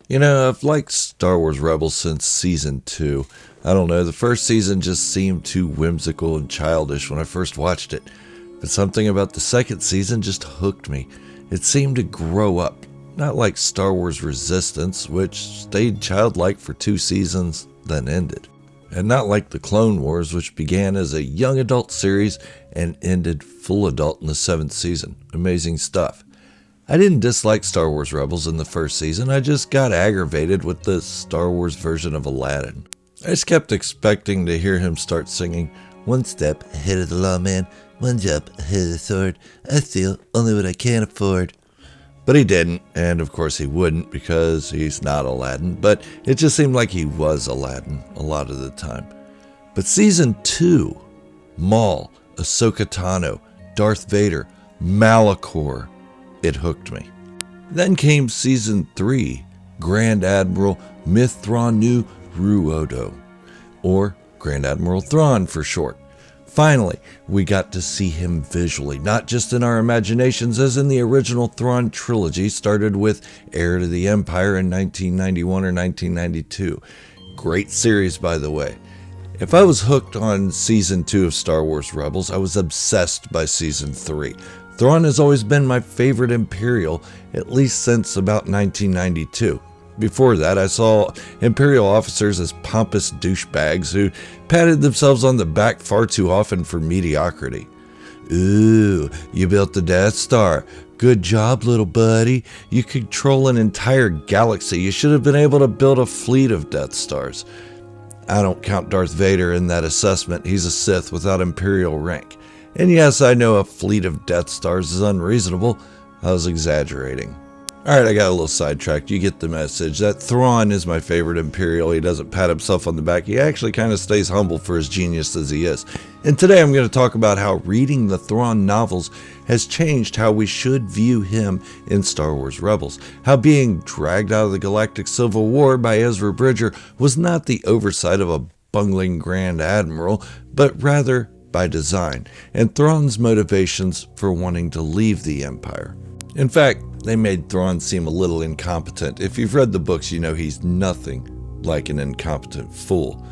You know, I've liked Star Wars Rebels since season 2. I don't know, the first season just seemed too whimsical and childish when I first watched it. But something about the second season just hooked me. It seemed to grow up, not like Star Wars Resistance, which stayed childlike for 2 seasons, then ended. And not like the Clone Wars, which began as a young adult series and ended full adult in the 7th season. Amazing stuff. I didn't dislike Star Wars Rebels in the first season, I just got aggravated with the Star Wars version of Aladdin. I just kept expecting to hear him start singing, "One step ahead of the lawman, one jump ahead of the sword, I steal only what I can afford." But he didn't, and of course he wouldn't because he's not Aladdin, but it just seemed like he was Aladdin a lot of the time. But season 2, Maul, Ahsoka Tano, Darth Vader, Malachor, it hooked me. Then came season 3, Grand Admiral mitth'raw'nuruodo, or Grand Admiral Thrawn for short. Finally, we got to see him visually, not just in our imaginations as in the original Thrawn trilogy, started with Heir to the Empire in 1991 or 1992. Great series, by the way. If I was hooked on season 2 of Star Wars Rebels, I was obsessed by season 3. Thrawn has always been my favorite Imperial, at least since about 1992. Before that, I saw Imperial officers as pompous douchebags who patted themselves on the back far too often for mediocrity. "Ooh, you built the Death Star. Good job, little buddy. You control an entire galaxy. You should have been able to build a fleet of Death Stars." I don't count Darth Vader in that assessment. He's a Sith without Imperial rank. And yes, I know a fleet of Death Stars is unreasonable. I was exaggerating. Alright, I got a little sidetracked. You get the message. That Thrawn is my favorite Imperial. He doesn't pat himself on the back. He actually kind of stays humble for as genius as he is. And today I'm going to talk about how reading the Thrawn novels has changed how we should view him in Star Wars Rebels. How being dragged out of the Galactic Civil War by Ezra Bridger was not the oversight of a bungling Grand Admiral, but rather by design, and Thrawn's motivations for wanting to leave the Empire. In fact, they made Thrawn seem a little incompetent. If you've read the books, you know he's nothing like an incompetent fool.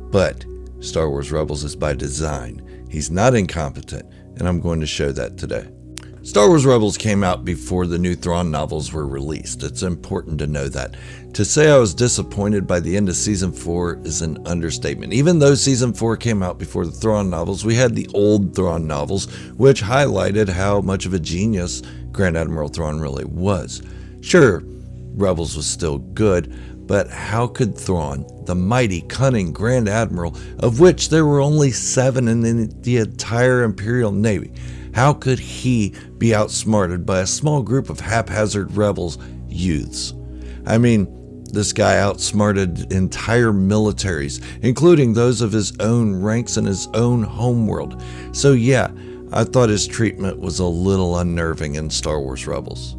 But Star Wars Rebels is by design. He's not incompetent, and I'm going to show that today. Star Wars Rebels came out before the new Thrawn novels were released. It's important to know that. To say I was disappointed by the end of Season 4 is an understatement. Even though Season 4 came out before the Thrawn novels, we had the old Thrawn novels, which highlighted how much of a genius Grand Admiral Thrawn really was. Sure, Rebels was still good, but how could Thrawn, the mighty, cunning Grand Admiral, of which there were only 7 in the entire Imperial Navy, how could he be outsmarted by a small group of haphazard rebels, youths? I mean, this guy outsmarted entire militaries, including those of his own ranks in his own homeworld. So yeah, I thought his treatment was a little unnerving in Star Wars Rebels.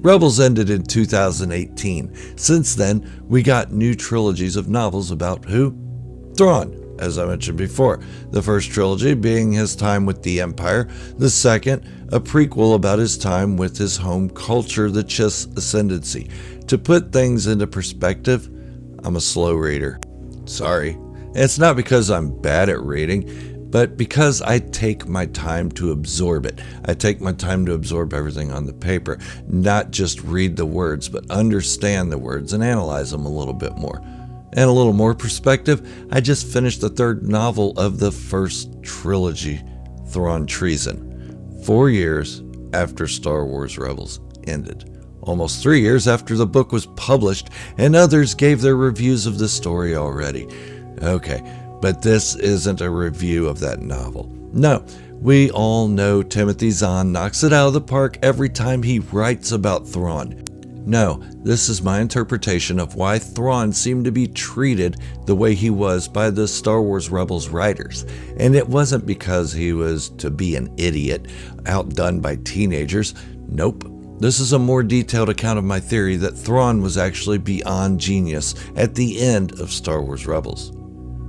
Rebels ended in 2018. Since then, we got new trilogies of novels about who? Thrawn, as I mentioned before. The first trilogy being his time with the Empire, the second, a prequel about his time with his home culture, the Chiss Ascendancy. To put things into perspective, I'm a slow reader. Sorry. It's not because I'm bad at reading, but because I take my time to absorb it. I take my time to absorb everything on the paper, not just read the words, but understand the words and analyze them a little bit more. And a little more perspective, I just finished the 3rd novel of the first trilogy, Thrawn Treason, 4 years after Star Wars Rebels ended. Almost 3 years after the book was published, and others gave their reviews of the story already. Okay, but this isn't a review of that novel. No, we all know Timothy Zahn knocks it out of the park every time he writes about Thrawn. No, this is my interpretation of why Thrawn seemed to be treated the way he was by the Star Wars Rebels writers. And it wasn't because he was to be an idiot, outdone by teenagers. Nope. This is a more detailed account of my theory that Thrawn was actually beyond genius at the end of Star Wars Rebels.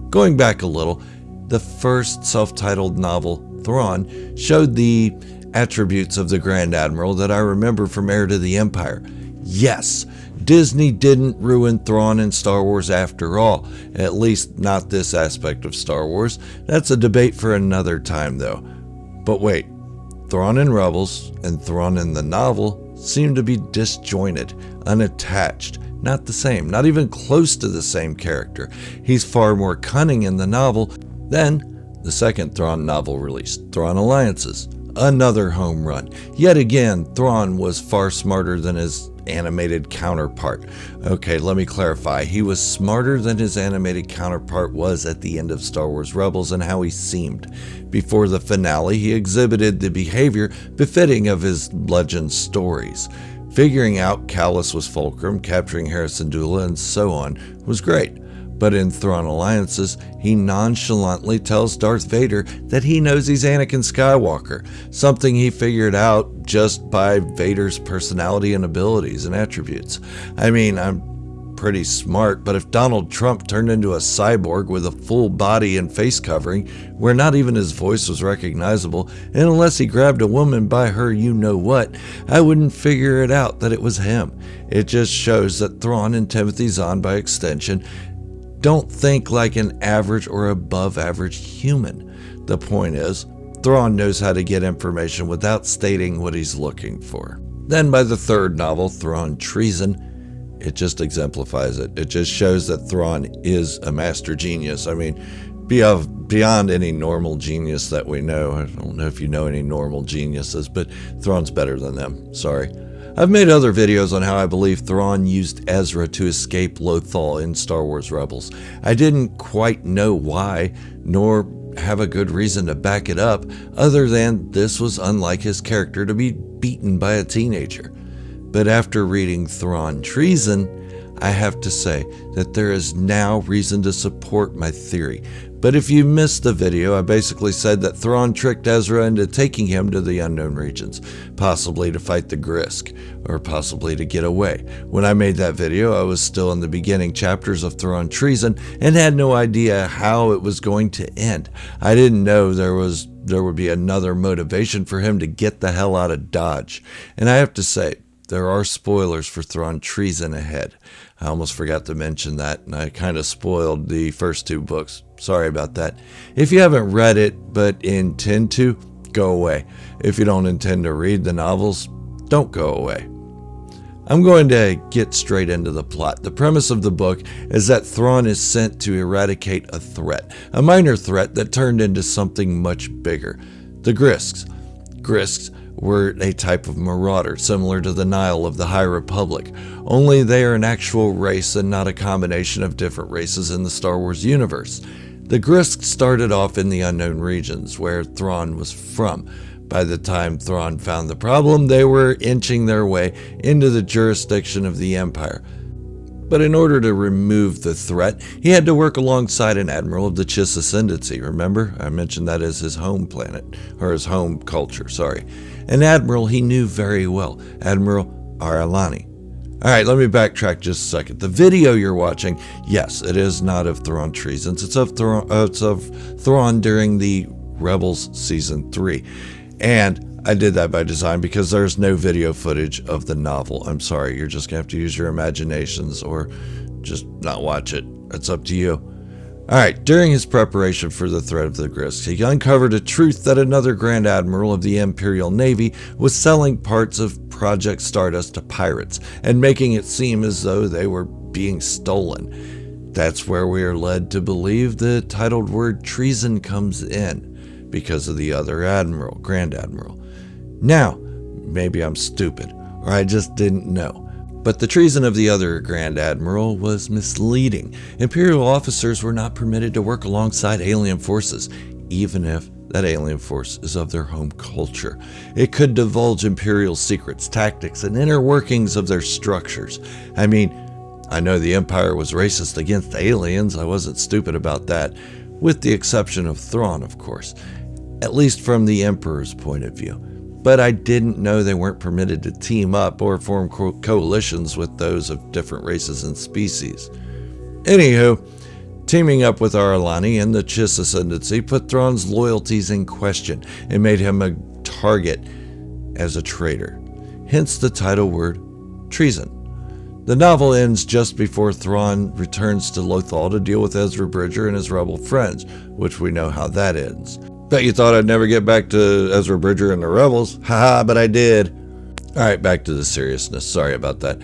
Going back a little, the first self-titled novel, Thrawn, showed the attributes of the Grand Admiral that I remember from Heir to the Empire. Yes, Disney didn't ruin Thrawn in Star Wars after all, at least not this aspect of Star Wars. That's a debate for another time though. But wait, Thrawn in Rebels and Thrawn in the novel seem to be disjointed, unattached, not the same, not even close to the same character. He's far more cunning in the novel than the second Thrawn novel released, Thrawn Alliances. Another home run. Yet again, Thrawn was far smarter than his animated counterpart. Okay, let me clarify. He was smarter than his animated counterpart was at the end of Star Wars Rebels and how he seemed. Before the finale, he exhibited the behavior befitting of his legend stories. Figuring out Kallus was Fulcrum, capturing Hera Syndulla, and so on was great. But in Thrawn Alliances, he nonchalantly tells Darth Vader that he knows he's Anakin Skywalker, something he figured out just by Vader's personality and abilities and attributes. I mean, I'm pretty smart, but if Donald Trump turned into a cyborg with a full body and face covering, where not even his voice was recognizable, and unless he grabbed a woman by her you-know-what, I wouldn't figure it out that it was him. It just shows that Thrawn and Timothy Zahn, by extension, don't think like an average or above average human. The point is, Thrawn knows how to get information without stating what he's looking for. Then by the third novel, Thrawn Treason, it just exemplifies it. It just shows that Thrawn is a master genius. I mean, beyond any normal genius that we know. I don't know if you know any normal geniuses, but Thrawn's better than them. Sorry. I've made other videos on how I believe Thrawn used Ezra to escape Lothal in Star Wars Rebels. I didn't quite know why, nor have a good reason to back it up, other than this was unlike his character to be beaten by a teenager. But after reading Thrawn Treason, I have to say that there is now reason to support my theory. But if you missed the video, I basically said that Thrawn tricked Ezra into taking him to the unknown regions, possibly to fight the Grisk, or possibly to get away. When I made that video, I was still in the beginning chapters of Thrawn Treason and had no idea how it was going to end. I didn't know there would be another motivation for him to get the hell out of Dodge. And I have to say, there are spoilers for Thrawn Treason ahead. I almost forgot to mention that, and I kind of spoiled the first two books. Sorry about that. If you haven't read it but intend to, go away. If you don't intend to read the novels, don't go away. I'm going to get straight into the plot. The premise of the book is that Thrawn is sent to eradicate a threat, a minor threat that turned into something much bigger. The Grisks. Grisks were a type of marauder similar to the Nile of the High Republic, only they are an actual race and not a combination of different races in the Star Wars universe. The Grisks started off in the unknown regions where Thrawn was from. By the time Thrawn found the problem, they were inching their way into the jurisdiction of the Empire. But in order to remove the threat, he had to work alongside an admiral of the Chiss Ascendancy. Remember? I mentioned that as his home planet, or his home culture, sorry. An admiral he knew very well, Admiral Ar'alani. Alright, let me backtrack just a second. The video you're watching, yes, it is not of Thrawn Treasons. It's of Thrawn during the Rebels Season 3. And I did that by design because there's no video footage of the novel. I'm sorry, you're just going to have to use your imaginations or just not watch it. It's up to you. Alright, during his preparation for the threat of the Grisks, he uncovered a truth that another Grand Admiral of the Imperial Navy was selling parts of Project Stardust to pirates and making it seem as though they were being stolen. That's where we are led to believe the titled word treason comes in, because of the other Admiral, Grand Admiral. Now, maybe I'm stupid, or I just didn't know. But the treason of the other Grand Admiral was misleading. Imperial officers were not permitted to work alongside alien forces, even if that alien force is of their home culture. It could divulge Imperial secrets, tactics, and inner workings of their structures. I mean, I know the Empire was racist against aliens. I wasn't stupid about that, with the exception of Thrawn, of course, at least from the Emperor's point of view. But I didn't know they weren't permitted to team up or form coalitions with those of different races and species. Anywho, teaming up with Ar'alani and the Chiss Ascendancy put Thrawn's loyalties in question and made him a target as a traitor. Hence the title word Treason. The novel ends just before Thrawn returns to Lothal to deal with Ezra Bridger and his rebel friends, which we know how that ends. Bet you thought I'd never get back to Ezra Bridger and the rebels. Haha, but I did. Alright, back to the seriousness. Sorry about that.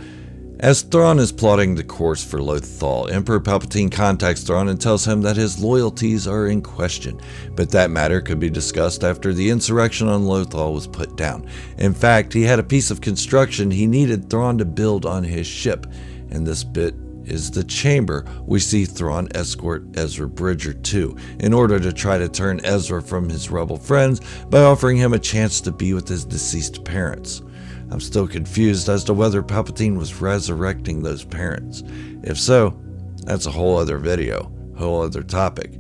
As Thrawn is plotting the course for Lothal, Emperor Palpatine contacts Thrawn and tells him that his loyalties are in question, but that matter could be discussed after the insurrection on Lothal was put down. In fact, he had a piece of construction he needed Thrawn to build on his ship, and this bit is the chamber we see Thrawn escort Ezra Bridger to, in order to try to turn Ezra from his rebel friends by offering him a chance to be with his deceased parents. I'm still confused as to whether Palpatine was resurrecting those parents. If so, that's a whole other video, whole other topic.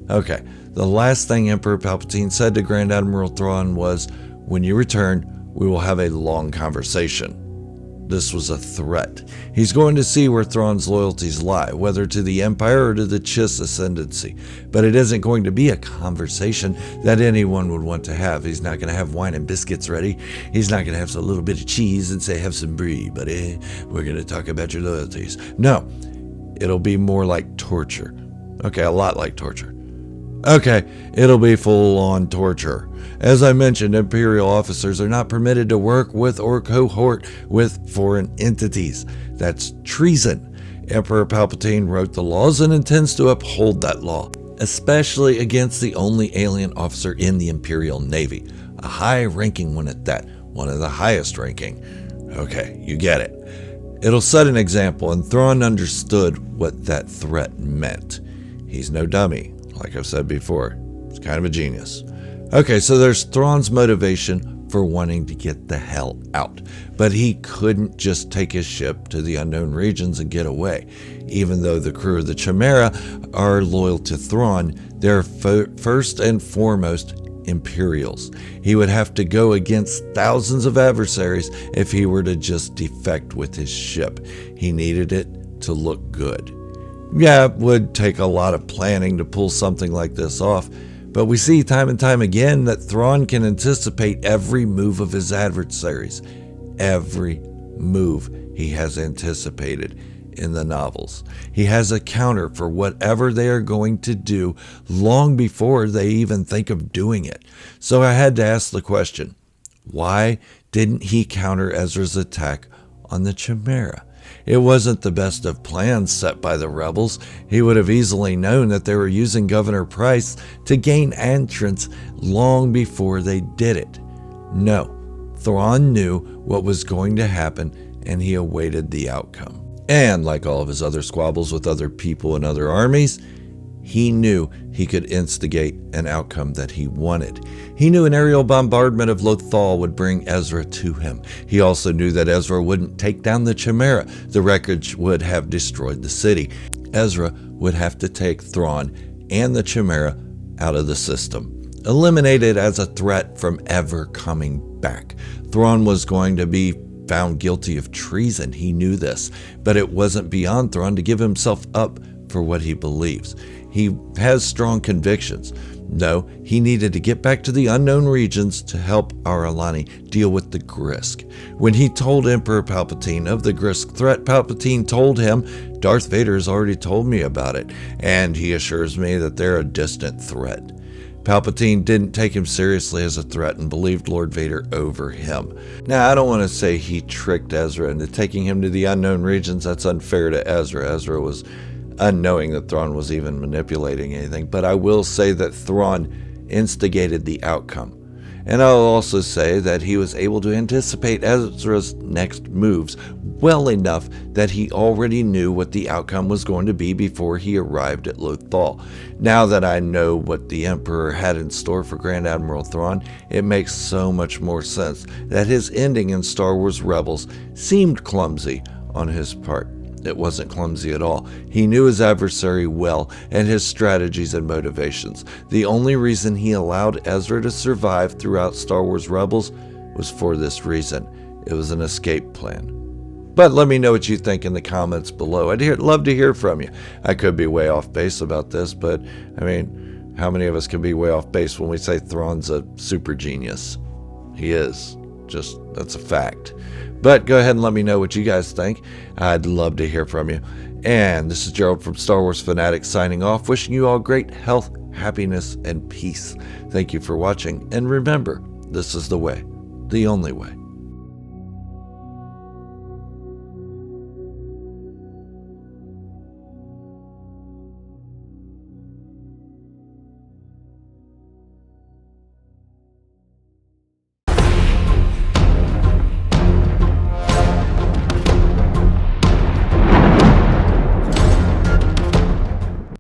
Okay, the last thing Emperor Palpatine said to Grand Admiral Thrawn was, "When you return, we will have a long conversation." This was a threat. He's going to see where Thrawn's loyalties lie, whether to the Empire or to the Chiss ascendancy. But it isn't going to be a conversation that anyone would want to have. He's not going to have wine and biscuits ready. He's not going to have a little bit of cheese and say, "Have some brie, buddy. We're going to talk about your loyalties." No, it'll be more like torture. Okay, a lot like torture. Okay, it'll be full-on torture. As I mentioned, Imperial officers are not permitted to work with or cohort with foreign entities. That's treason. Emperor Palpatine wrote the laws and intends to uphold that law, especially against the only alien officer in the Imperial Navy. A high-ranking one at that, one of the highest ranking. Okay, you get it. It'll set an example, and Thrawn understood what that threat meant. He's no dummy. Like I've said before, he's kind of a genius. Okay, so there's Thrawn's motivation for wanting to get the hell out. But he couldn't just take his ship to the unknown regions and get away. Even though the crew of the Chimera are loyal to Thrawn, they're first and foremost Imperials. He would have to go against thousands of adversaries if he were to just defect with his ship. He needed it to look good. Yeah, it would take a lot of planning to pull something like this off, but we see time and time again that Thrawn can anticipate every move of his adversaries. Every move he has anticipated in the novels. He has a counter for whatever they are going to do long before they even think of doing it. So I had to ask the question, why didn't he counter Ezra's attack on the Chimera? It wasn't the best of plans set by the rebels. He would have easily known that they were using Governor Price to gain entrance long before they did it. No, Thrawn knew what was going to happen, and he awaited the outcome. And like all of his other squabbles with other people and other armies, he knew he could instigate an outcome that he wanted. He knew an aerial bombardment of Lothal would bring Ezra to him. He also knew that Ezra wouldn't take down the Chimera. The wreckage would have destroyed the city. Ezra would have to take Thrawn and the Chimera out of the system, eliminated as a threat from ever coming back. Thrawn was going to be found guilty of treason. He knew this, but it wasn't beyond Thrawn to give himself up for what he believes. He has strong convictions. No, he needed to get back to the unknown regions to help Ar'alani deal with the Grisk. When he told Emperor Palpatine of the Grisk threat, Palpatine told him, "Darth Vader has already told me about it, and he assures me that they're a distant threat." Palpatine didn't take him seriously as a threat and believed Lord Vader over him. Now, I don't want to say he tricked Ezra into taking him to the unknown regions. That's unfair to Ezra. Ezra was unknowing that Thrawn was even manipulating anything, but I will say that Thrawn instigated the outcome. And I'll also say that he was able to anticipate Ezra's next moves well enough that he already knew what the outcome was going to be before he arrived at Lothal. Now that I know what the Emperor had in store for Grand Admiral Thrawn, it makes so much more sense that his ending in Star Wars Rebels seemed clumsy on his part. It wasn't clumsy at all. He knew his adversary well and his strategies and motivations. The only reason he allowed Ezra to survive throughout Star Wars Rebels was for this reason. It was an escape plan. But let me know what you think in the comments below. I'd love to hear from you. I could be way off base about this, but I mean, how many of us can be way off base when we say Thrawn's a super genius? He is. Just, that's a fact. But go ahead and let me know what you guys think. I'd love to hear from you. And this is Gerald from Star Wars Fanatic signing off, wishing you all great health, happiness, and peace. Thank you for watching, and remember, this is the way, the only way.